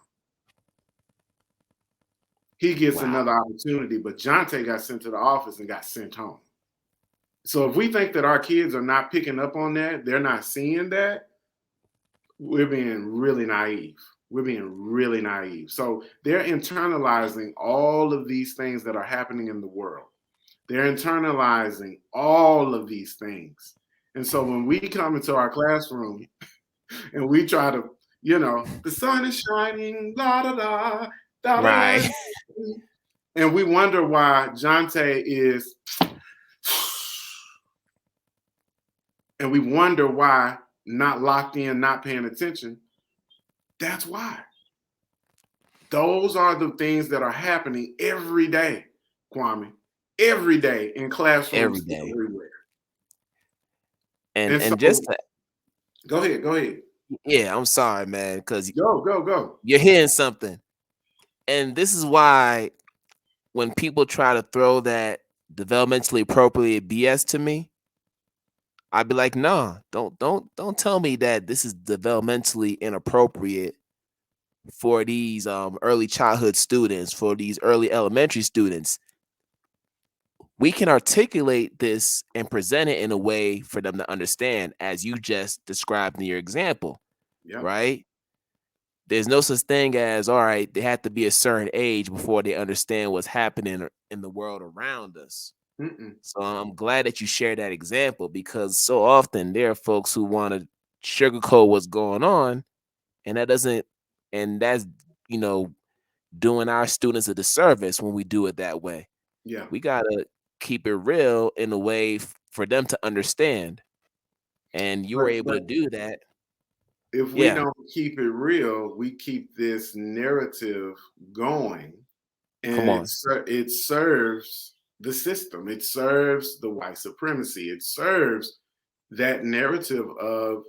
He gets another opportunity, but Jonte got sent to the office and got sent home. So if we think that our kids are not picking up on that, they're not seeing that, we're being really naive. We're being really naive. So they're internalizing all of these things that are happening in the world. They're internalizing all of these things. And so when we come into our classroom and we try to, the sun is shining, la da da, da da Right. da, and we wonder why Jonte is, and we wonder why not locked in, not paying attention. That's why. Those are the things that are happening every day, Kwame. Every day in classrooms Every day. everywhere. And so, just to, go ahead. Yeah, I'm sorry, man, because Go. You're hearing something. And this is why when people try to throw that developmentally appropriate BS to me, I'd be like, no, don't tell me that this is developmentally inappropriate for these early childhood students, for these early elementary students. We can articulate this and present it in a way for them to understand, as you just described in your example, right? There's no such thing as, all right, they have to be a certain age before they understand what's happening in the world around us. So I'm glad that you shared that example, because so often there are folks who want to sugarcoat what's going on, and that's doing our students a disservice when we do it that way. Yeah. We gotta keep it real in a way for them to understand. And you were able to do that. If we don't keep it real, we keep this narrative going, and it serves the system. It serves the white supremacy. It serves that narrative of,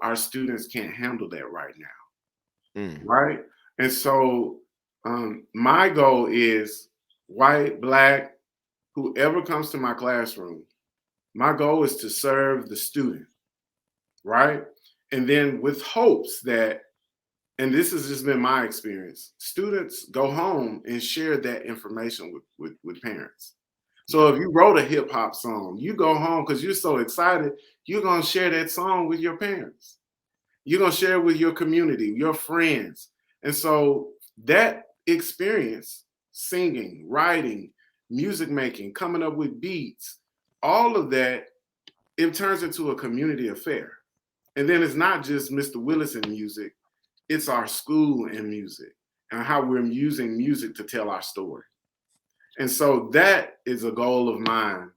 our students can't handle that right now. Right. And so my goal is white, black, whoever comes to my classroom, my goal is to serve the student. Right. And then with hopes that, and this has just been my experience, students go home and share that information with parents. So if you wrote a hip hop song, you go home because you're so excited, you're going to share that song with your parents. You're going to share it with your community, your friends. And so that experience, singing, writing, music making, coming up with beats, all of that, it turns into a community affair. And then it's not just Mr. Willis and music, it's our school and music and how we're using music to tell our story. And so that is a goal of mine.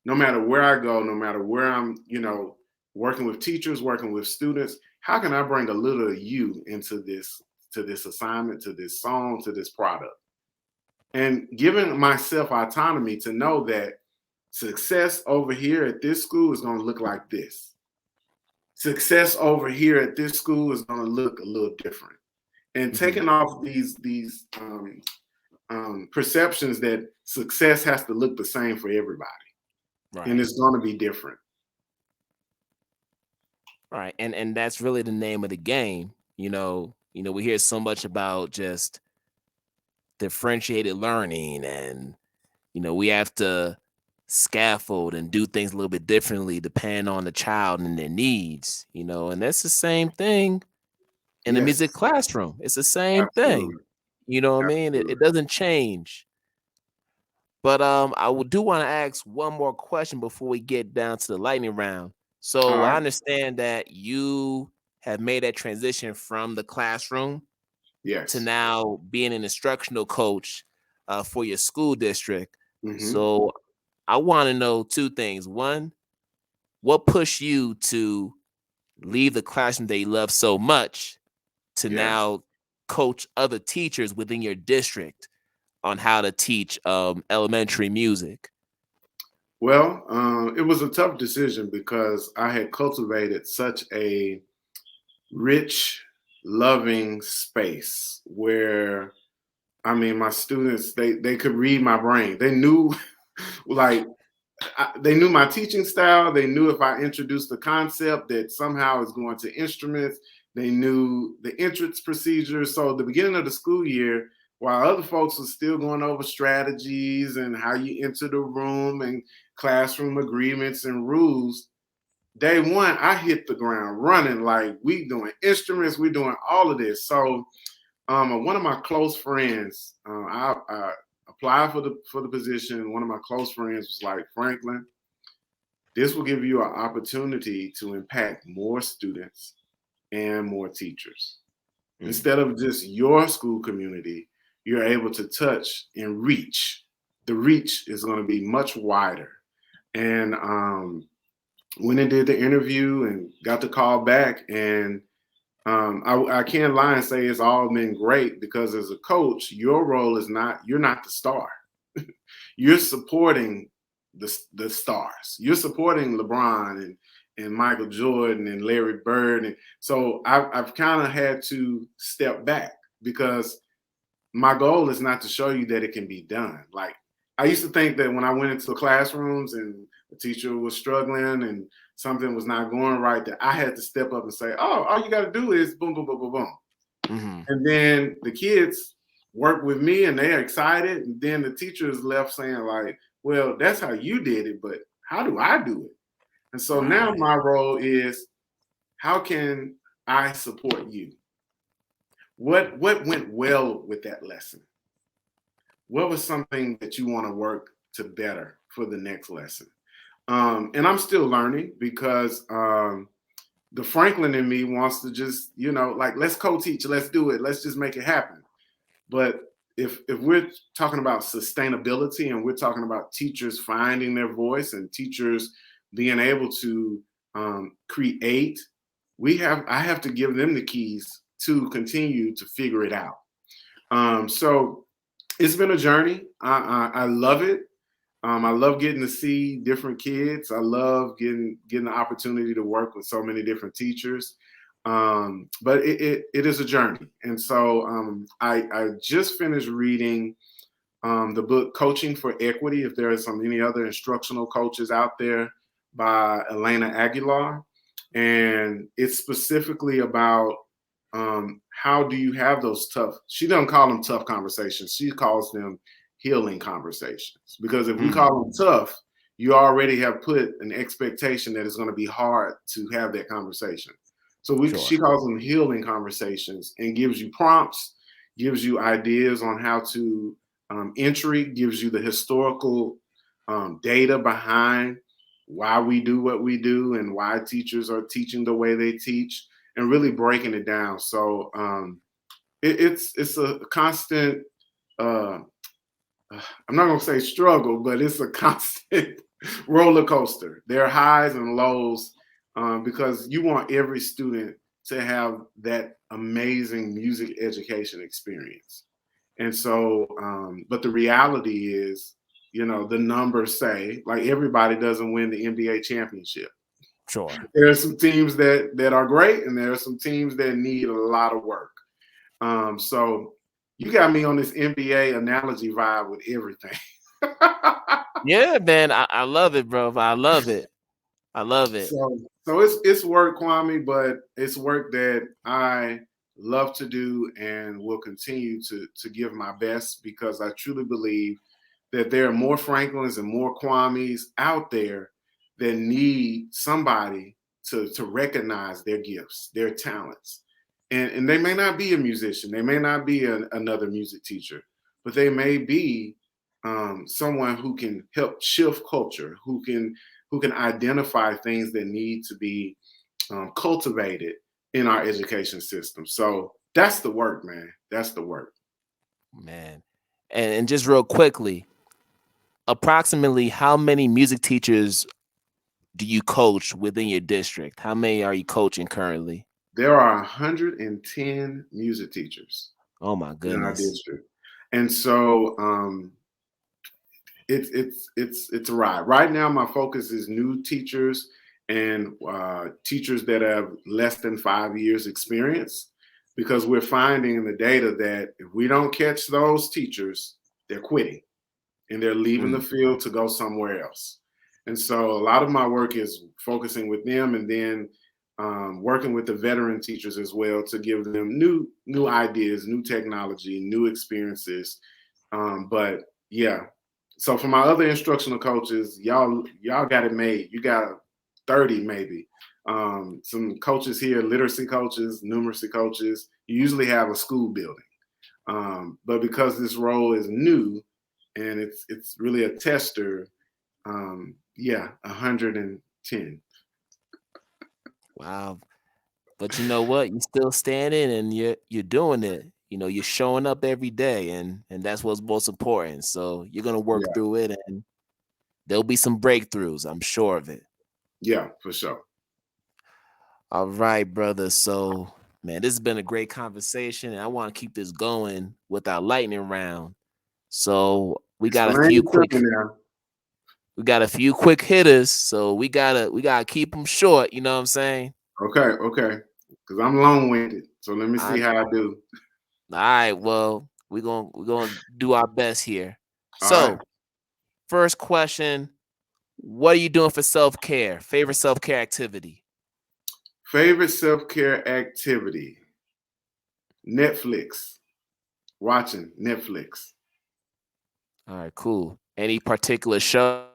No matter where I go, no matter where I'm, working with teachers, working with students, how can I bring a little of you into this assignment, to this song, to this product? And giving myself autonomy to know that success over here at this school is going to look like this. Success over here at this school is going to look a little different. And taking off these perceptions that success has to look the same for everybody. Right. And it's going to be different. Right. And that's really the name of the game. We hear so much about just differentiated learning and, we have to scaffold and do things a little bit differently depending on the child and their needs, and that's the same thing in the music classroom. It's the same thing. You know what I mean? It doesn't change. But I do want to ask one more question before we get down to the lightning round. So I understand that you have made that transition from the classroom to now being an instructional coach for your school district. So I want to know two things. One, what pushed you to leave the classroom that you love so much to now coach other teachers within your district on how to teach elementary music? Well, it was a tough decision because I had cultivated such a rich, loving space where, my students, they could read my brain. They knew, they knew my teaching style. They knew if I introduced a concept that somehow is going to instruments. They knew the entrance procedures. So at the beginning of the school year, while other folks were still going over strategies and how you enter the room and classroom agreements and rules, day one, I hit the ground running. Like, we doing instruments, we doing all of this. So one of my close friends, I applied for the position. One of my close friends was like, Franklin, this will give you an opportunity to impact more students and more teachers. Instead of just your school community, you're able to touch and reach. The reach is going to be much wider. And went and did the interview and got the call back. And I can't lie and say it's all been great, because as a coach, your role is you're not the star. You're supporting the stars. You're supporting LeBron and Michael Jordan and Larry Bird. And so I've kind of had to step back, because my goal is not to show you that it can be done. Like, I used to think that when I went into the classrooms and the teacher was struggling and something was not going right, that I had to step up and say, oh, all you got to do is boom, boom, boom, boom, boom. And then the kids work with me and they're excited. And then the teacher is left saying, like, well, that's how you did it, but how do I do it? And so now my role is, how can I support you? What went well with that lesson? What was something that you want to work to better for the next lesson? And I'm still learning, because the Franklin in me wants to just, like, let's co-teach, let's do it, let's just make it happen. But if we're talking about sustainability and we're talking about teachers finding their voice and teachers being able to create, I have to give them the keys to continue to figure it out. So it's been a journey. I love it. I love getting to see different kids. I love getting the opportunity to work with so many different teachers. But it is a journey. And so I just finished reading the book Coaching for Equity, if there is any other instructional coaches out there, by Elena Aguilar. And it's specifically about how do you have those tough, she doesn't call them tough conversations, she calls them healing conversations. Because if we call them tough, you already have put an expectation that it's going to be hard to have that conversation. So she calls them healing conversations, and gives you prompts, gives you ideas on how to entry, gives you the historical data behind why we do what we do and why teachers are teaching the way they teach, and really breaking it down. So it's a constant, I'm not going to say struggle, but it's a constant roller coaster. There are highs and lows because you want every student to have that amazing music education experience. And so, but the reality is, you know, the numbers say, like, everybody doesn't win the NBA championship. Sure. There are some teams that are great, and there are some teams that need a lot of work. So you got me on this NBA analogy vibe with everything. Yeah, man. I love it, bro. I love it. I love it. So it's work, Kwame, but it's work that I love to do and will continue to give my best, because I truly believe that there are more Franklins and more Kwames out there that need somebody to recognize their gifts, their talents. And they may not be a musician, they may not be another music teacher, but they may be someone who can help shift culture, who can identify things that need to be cultivated in our education system. So that's the work, man. That's the work. Man. And just real quickly, approximately how many music teachers do you coach within your district? How many are you coaching currently? There are 110 music teachers Oh my in our goodness. district. And so it's a ride. Right now, my focus is new teachers and teachers that have less than 5 years experience, because we're finding in the data that if we don't catch those teachers, they're quitting and they're leaving the field to go somewhere else. And so a lot of my work is focusing with them, and then working with the veteran teachers as well to give them new ideas, new technology, new experiences. But yeah, so for my other instructional coaches, y'all got it made. You got 30 maybe. Some coaches here, literacy coaches, numeracy coaches. You usually have a school building, but because this role is new and it's really a tester, 110. Wow. But you know what? You're still standing and you're doing it. You know, you're showing up every day, and that's what's most important. So you're gonna work through it, and there'll be some breakthroughs. I'm sure of it. Yeah, for sure. All right, brother. So, man, this has been a great conversation, and I want to keep this going with our lightning round. So we got a few quick hitters. So we gotta keep them short. You know what I'm saying? Okay. Because I'm long-winded. So let me see how I do. All right. Well, we're gonna do our best here. All So, right. first question: what are you doing for self-care? Favorite self-care activity? Favorite self-care activity? Netflix. Watching Netflix. All right, cool. Any particular show?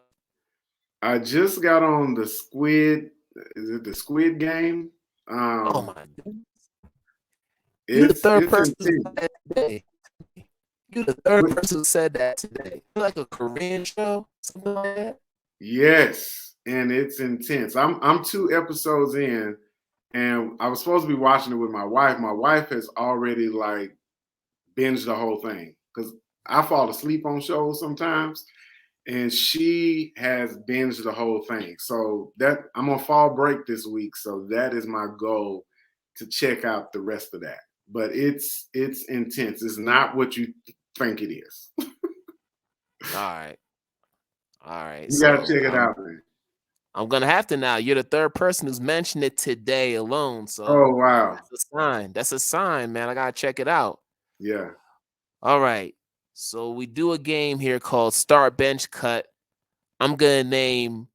I just got on the Squid. Is it the Squid Game? Oh my goodness! You the It's third it's person who intense. said that today. You the third person who said that today. You like a Korean show, something like that? Yes, and it's intense. I'm 2 episodes in, and I was supposed to be watching it with my wife. My wife has already like binged the whole thing, because I fall asleep on shows sometimes, and she has binged the whole thing. So that I'm on fall break this week, so that is my goal, to check out the rest of that. But it's intense. It's not what you think it is. All right. All right. You gotta So check it out, man. I'm gonna have to now. You're the third person who's mentioned it today alone. So Oh wow. that's a sign. That's a sign, man. I gotta check it out. Yeah. All right. So we do a game here called Start Bench Cut. I'm gonna name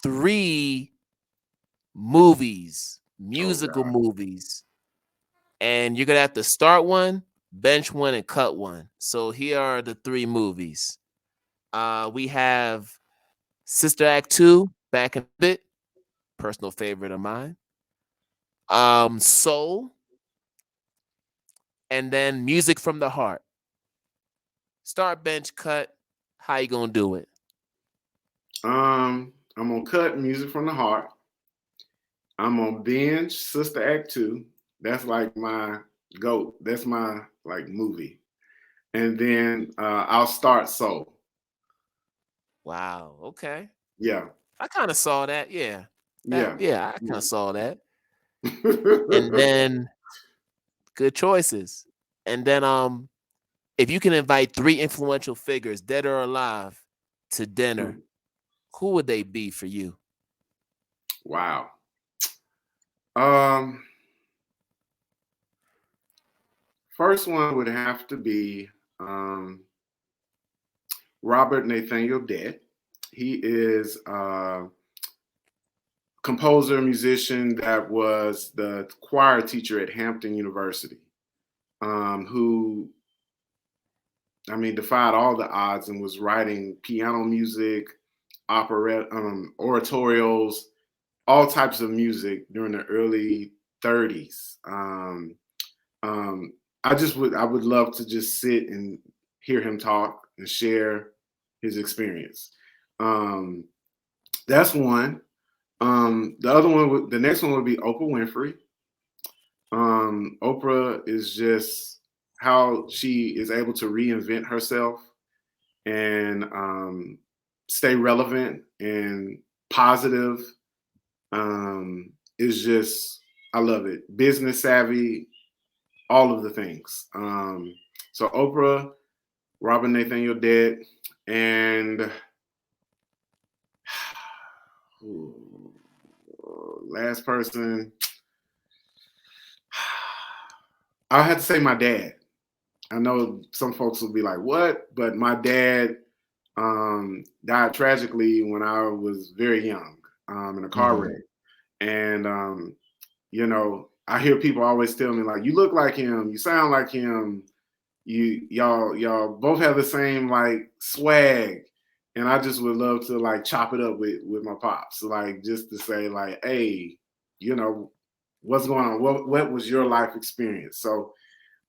3 movies, Oh musical God. movies, and you're gonna have to start one, bench one, and cut one. So here are the 3 movies. We have Sister Act 2, Back in It, personal favorite of mine. Soul, and then Music from the Heart. Start, bench, cut. How you gonna do it? I'm gonna cut Music from the Heart. I'm gonna binge Sister Act 2. That's like my GOAT. That's my like movie. And then I'll start Soul. Wow. Okay. Yeah. I kind of saw that. Yeah. Yeah. I kind Yeah. of saw that. And then good choices. And then if you can invite 3 influential figures, dead or alive, to dinner, who would they be for you? Wow. Um, First one would have to be Robert Nathaniel Dett. He is a composer, musician that was the choir teacher at Hampton University, who, I mean, defied all the odds and was writing piano music, opera, oratorios, all types of music during the early 30s. I would love to just sit and hear him talk and share his experience. That's one. The next one would be Oprah Winfrey. Oprah is just how she is able to reinvent herself and stay relevant and positive. Is just, I love it. Business savvy, all of the things. So Oprah, Robert Nathaniel Dett, and last person, I had to say my dad. I know some folks will be like, "What?" But my dad died tragically when I was very young in a car wreck, and you know, I hear people always tell me like, "You look like him, you sound like him, y'all both have the same like swag," and I just would love to like chop it up with my pops, like just to say like, "Hey, you know, what's going on? What was your life experience?" So,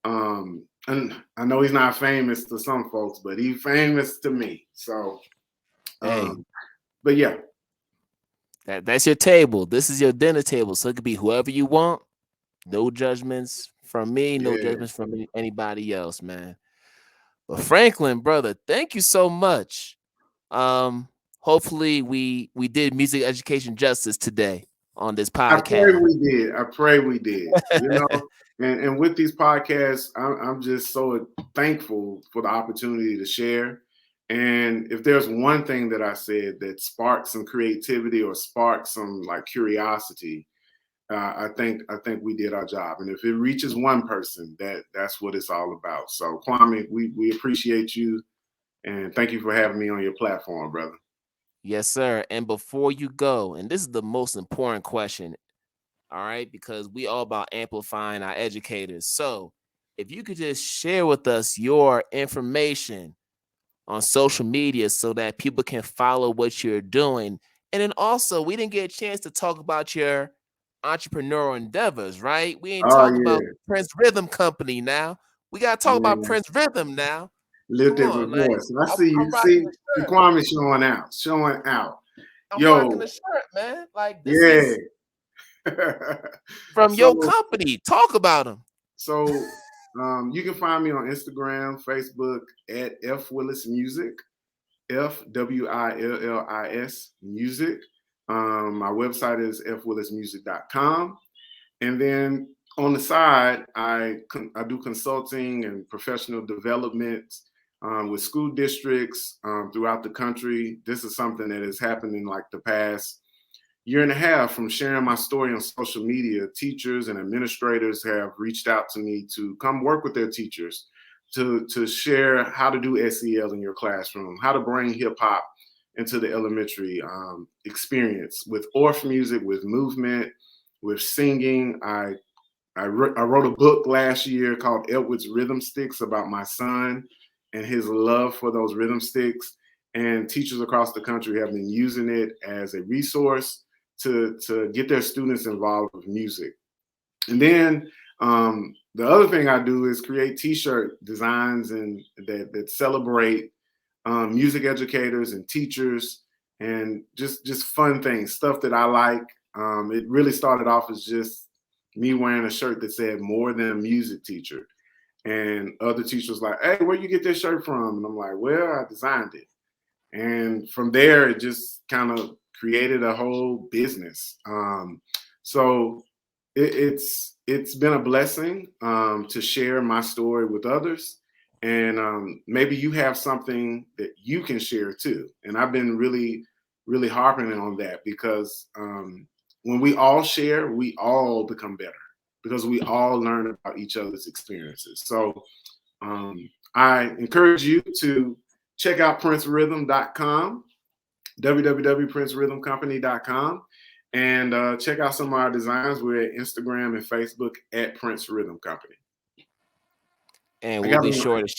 and I know he's not famous to some folks, but he's famous to me. So, Hey, but yeah, that's your table. This is your dinner table. So it could be whoever you want. No judgments from me, no yeah. judgments from anybody else, man. But Franklin, brother, thank you so much. Hopefully we did music education justice today on this I pray podcast. we did. I pray we did. You know, and with these podcasts, I'm just so thankful for the opportunity to share. And if there's one thing that I said that sparked some creativity or sparked some like curiosity, I think we did our job. And if it reaches one person, that's what it's all about. So Kwame, we appreciate you and thank you for having me on your platform, brother. Yes, sir. And before you go, and this is the most important question, all right, because we all about amplifying our educators. So if you could just share with us your information on social media so that people can follow what you're doing. And then also, we didn't get a chance to talk about your entrepreneurial endeavors, right? We ain't Oh talk about yeah, Prince Rhythm Company now. We got to talk about yeah. Prince Rhythm now. Lift Come every on, like voice. I see you. I'm rocking See, the see shirt. Kwame showing out, showing out. I'm rocking Yo, the shirt, man. Like this yeah. is from your so, company. Talk about them. so you can find me on Instagram, Facebook at F Willis Music, FWILLIS Music. My website is fwillismusic.com. And then on the side, I do consulting and professional development with school districts throughout the country. This is something that has happened in like the past year and a half. From sharing my story on social media, teachers and administrators have reached out to me to come work with their teachers to share how to do SEL in your classroom, how to bring hip hop into the elementary experience with orff music, with movement, with singing. I wrote a book last year called Edward's Rhythm Sticks about my son and his love for those rhythm sticks. And teachers across the country have been using it as a resource to get their students involved with music. And then the other thing I do is create T-shirt designs and that celebrate music educators and teachers, and just fun things, stuff that I like. It really started off as just me wearing a shirt that said "More Than a Music Teacher," and other teachers like, "Hey, where you get this shirt from?" And I'm like, "Well, I designed it." And from there, it just kind of created a whole business. So it's been a blessing to share my story with others, and maybe you have something that you can share too. And I've been really harping on that, because when we all share, we all become better, because we all learn about each other's experiences. So I encourage you to check out princerhythm.com, www.princerhythmcompany.com, and check out some of our designs. We're at Instagram and Facebook at Prince Rhythm Company. And we'll be sure to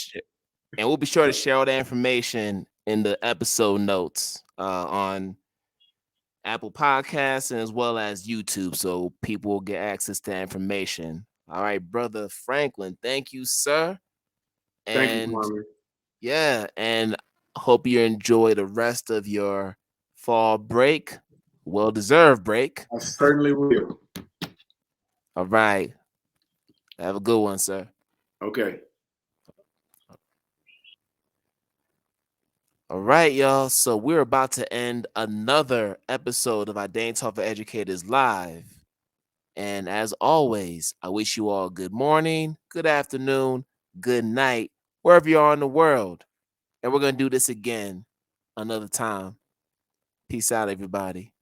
share all the information in the episode notes on Apple Podcasts and as well as YouTube, so people will get access to information. All right, Brother Franklin, thank you, sir. Thank you, And Kwame. yeah, and hope you enjoy the rest of your fall break, well-deserved break. I certainly will. All right, have a good one, sir. Okay. All right, y'all. So we're about to end another episode of IDTALK4ED Educators Live. And as always, I wish you all good morning, good afternoon, good night, wherever you are in the world. And we're going to do this again another time. Peace out, everybody.